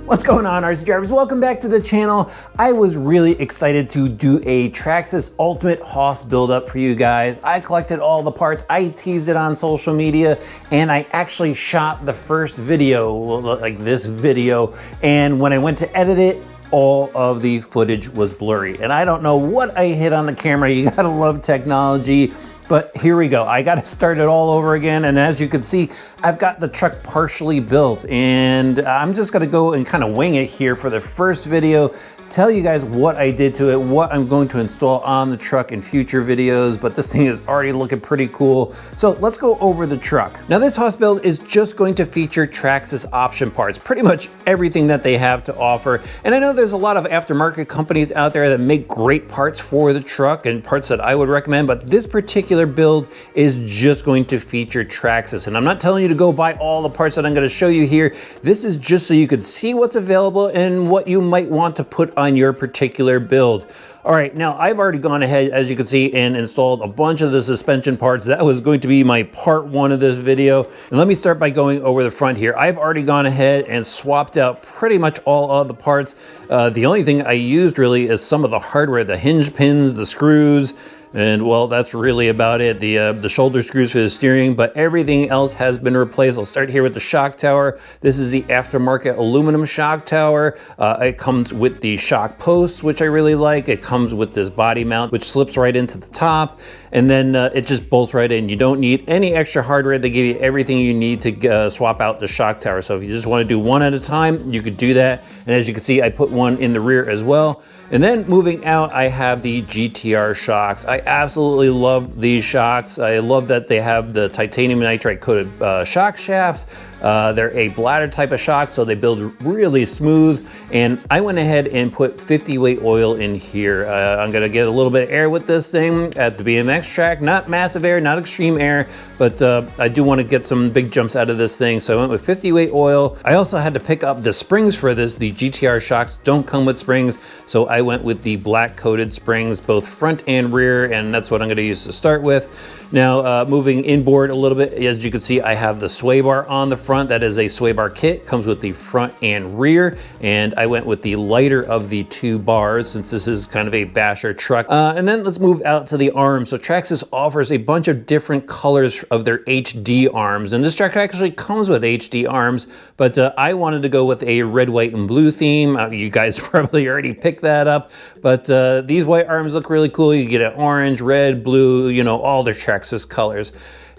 What's going on, RC drivers? Welcome back to the channel. I was really excited to do a Traxxas Ultimate Hoss build up for you guys. I collected all the parts, I teased it on social media, and I actually shot the first video, like this video, and when I went to edit it, all of the footage was blurry. And I don't know what I hit on the camera. You gotta love technology. But here we go. I got to start it all over again. And as you can see, I've got the truck partially built, and I'm just going to go and kind of wing it here for the first video. Tell you guys what I did to it, what I'm going to install on the truck in future videos, but this thing is already looking pretty cool. So let's go over the truck. Now this Hoss build is just going to feature Traxxas option parts, pretty much everything that they have to offer. And I know there's a lot of aftermarket companies out there that make great parts for the truck and parts that I would recommend, but this particular build is just going to feature Traxxas. And I'm not telling you to go buy all the parts that I'm going to show you here. This is just so you could see what's available and what you might want to put on your particular build. All right, now I've already gone ahead, as you can see, and installed a bunch of the suspension parts. That was going to be my part one of this video. And let me start by going over the front here. I've already gone ahead and swapped out pretty much all of the parts. The only thing I used really is some of the hardware, the hinge pins, the screws, and well, that's really about it. The shoulder screws for the steering, but everything else has been replaced. I'll start here with the shock tower. This is the aftermarket aluminum shock tower. It comes with the shock posts, which I really like. It comes with this body mount, which slips right into the top, and then it just bolts right in. You don't need any extra hardware. They give you everything you need to swap out the shock tower. So if you just want to do one at a time, you could do that. And as you can see, I put one in the rear as well. And then moving out, I have the Gtr Shocks. I absolutely love these shocks. I love that they have the titanium nitride coated shock shafts. They're a bladder type of shock, so they build really smooth. And I went ahead and put 50 weight oil in here. I'm gonna get a little bit of air with this thing at the BMX track. Not massive air, not extreme air, but I do want to get some big jumps out of this thing. So I went with 50 weight oil. I also had to pick up the springs for this. The Gtr Shocks don't come with springs, so I went with the black coated springs, both front and rear, and that's what I'm gonna use to start with. Now, moving inboard a little bit, as you can see, I have the sway bar on the front. That is a sway bar kit, comes with the front and rear, and I went with the lighter of the two bars since this is kind of a basher truck. And then let's move out to the arms. So Traxxas offers a bunch of different colors of their HD arms, and this truck actually comes with HD arms, but I wanted to go with a red, white, and blue theme. You guys probably already picked that up, but these white arms look really cool. You get an orange, red, blue, you know, all their Traxxas colors.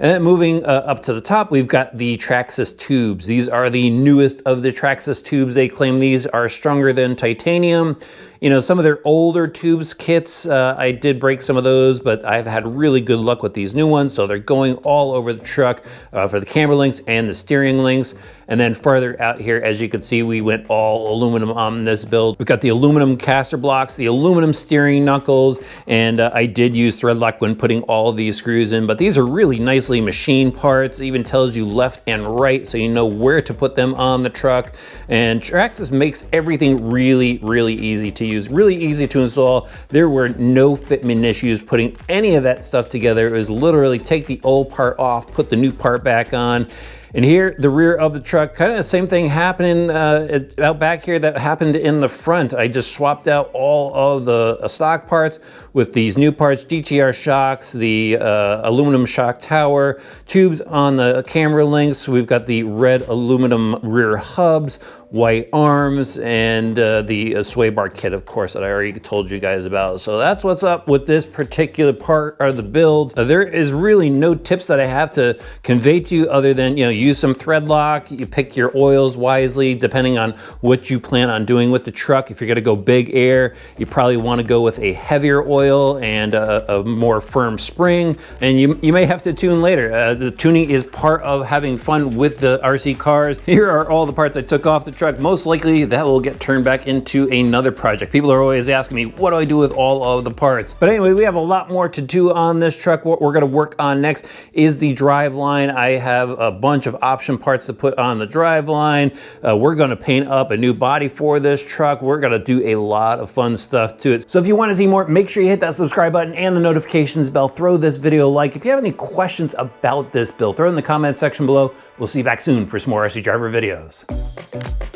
And then moving up to the top, we've got the Traxxas Tubes. These are the newest of the Traxxas Tubes. They claim these are stronger than titanium. You know, some of their older tubes kits, I did break some of those, but I've had really good luck with these new ones. So they're going all over the truck for the camber links and the steering links. And then farther out here, as you can see, we went all aluminum on this build. We've got the aluminum caster blocks, the aluminum steering knuckles, and I did use thread lock when putting all of these screws in, but these are really nicely machined parts. It even tells you left and right, so you know where to put them on the truck. And Traxxas makes everything really, really easy to use, really easy to install. There were no fitment issues putting any of that stuff together. It was literally take the old part off, put the new part back on. And here, the rear of the truck, kind of the same thing happening out back here that happened in the front. I just swapped out all of the stock parts with these new parts, Gtr Shocks, the aluminum shock tower, tubes on the camera links. We've got the red aluminum rear hubs, white arms, and the sway bar kit, of course, that I already told you guys about. So that's what's up with this particular part of the build. There is really no tips that I have to convey to you other than, you know, use some thread lock. You pick your oils wisely depending on what you plan on doing with the truck. If you're gonna go big air, you probably wanna go with a heavier oil and a more firm spring. And you may have to tune later. The tuning is part of having fun with the RC cars. Here are all the parts I took off the truck. Most likely that will get turned back into another project. People are always asking me, what do I do with all of the parts? But anyway, we have a lot more to do on this truck. What we're gonna work on next is the driveline. I have a bunch of option parts to put on the driveline. We're gonna paint up a new body for this truck. We're gonna do a lot of fun stuff to it. So if you wanna see more, make sure you hit that subscribe button and the notifications bell. Throw this video a like. If you have any questions about this build, throw it in the comment section below. We'll see you back soon for some more RC Driver videos.